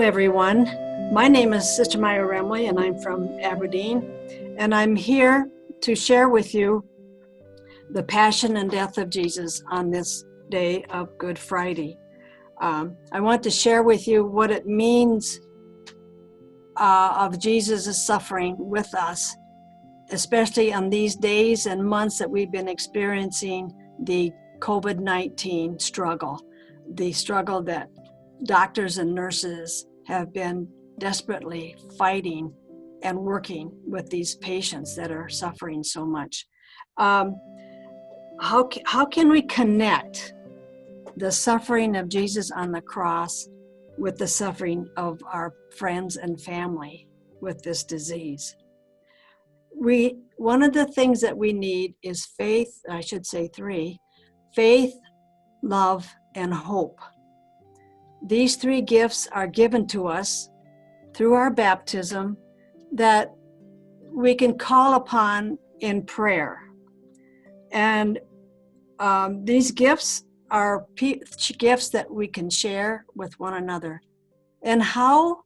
everyone. My name is Sister Maya Remley, and I'm from Aberdeen, and I'm here to share with you the passion and death of Jesus on this day of Good Friday. I want to share with you what it means of Jesus' suffering with us, especially on these days and months that we've been experiencing the COVID-19 struggle, the struggle that doctors and nurses have been desperately fighting and working with these patients that are suffering so much. How can we connect the suffering of Jesus on the cross with the suffering of our friends and family with this disease? One of the things that we need is faith, I should say three: faith, love, and hope. These three gifts are given to us through our baptism that we can call upon in prayer. And these gifts are gifts that we can share with one another. And how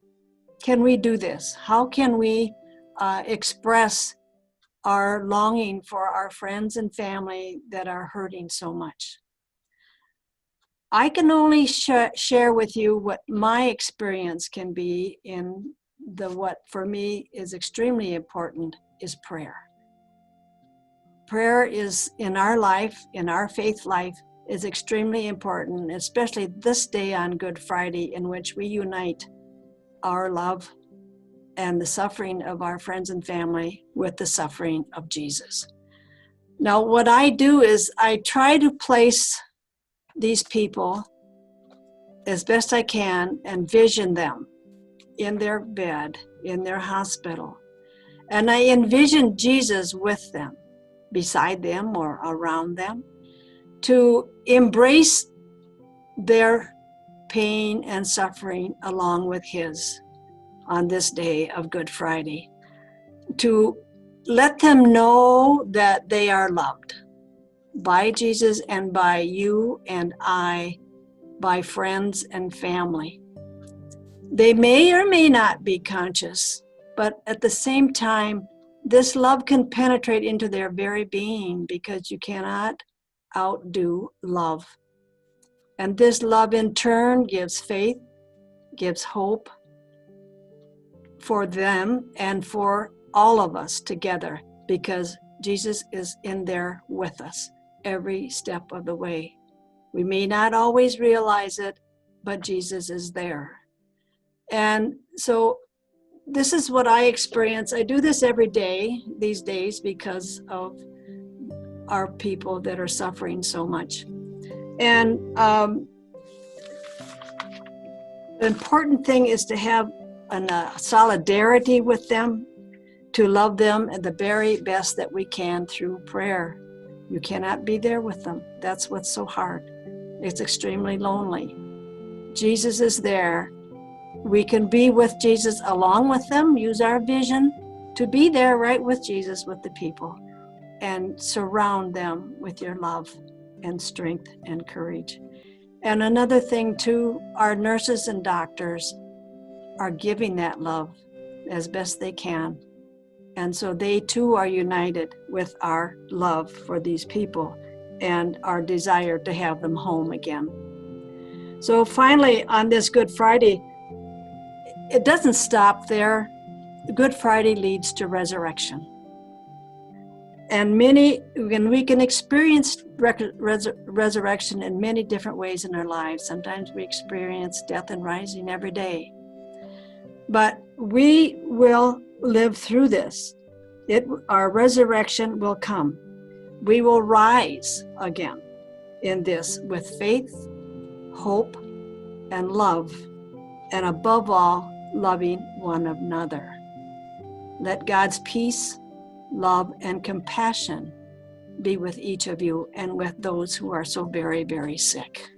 can we do this? How can we express our longing for our friends and family that are hurting so much? I can only share with you what my experience can be in what for me is extremely important is prayer. Prayer is in our life, in our faith life, is extremely important, especially this day on Good Friday, in which we unite our love and the suffering of our friends and family with the suffering of Jesus. Now, what I do is I try to place these people as best I can and vision them in their bed, in their hospital. And I envision Jesus with them, beside them or around them, to embrace their pain and suffering along with his on this day of Good Friday, to let them know that they are loved by Jesus and by you and I, by friends and family. They may or may not be conscious, but at the same time, this love can penetrate into their very being, because you cannot outdo love. And this love in turn gives faith, gives hope for them and for all of us together, because Jesus is in there with us every step of the way. We may not always realize it, but Jesus is there. And so this is what I experience. I do this every day these days because of our people that are suffering so much. And the important thing is to have a solidarity with them, to love them at the very best that we can through prayer. You cannot be there with them. That's what's so hard. It's extremely lonely. Jesus is there. We can be with Jesus along with them, use our vision to be there right with Jesus with the people, and surround them with your love and strength and courage. And another thing too, our nurses and doctors are giving that love as best they can. And so they too are united with our love for these people and our desire to have them home again. So finally, on this Good Friday, it doesn't stop there. Good Friday leads to resurrection. And we can experience resurrection in many different ways in our lives. Sometimes we experience death and rising every day. But we will live through this. Our resurrection will come. We will rise again in this with faith, hope, and love, and above all, loving one another. Let God's peace, love, and compassion be with each of you and with those who are so very, very sick.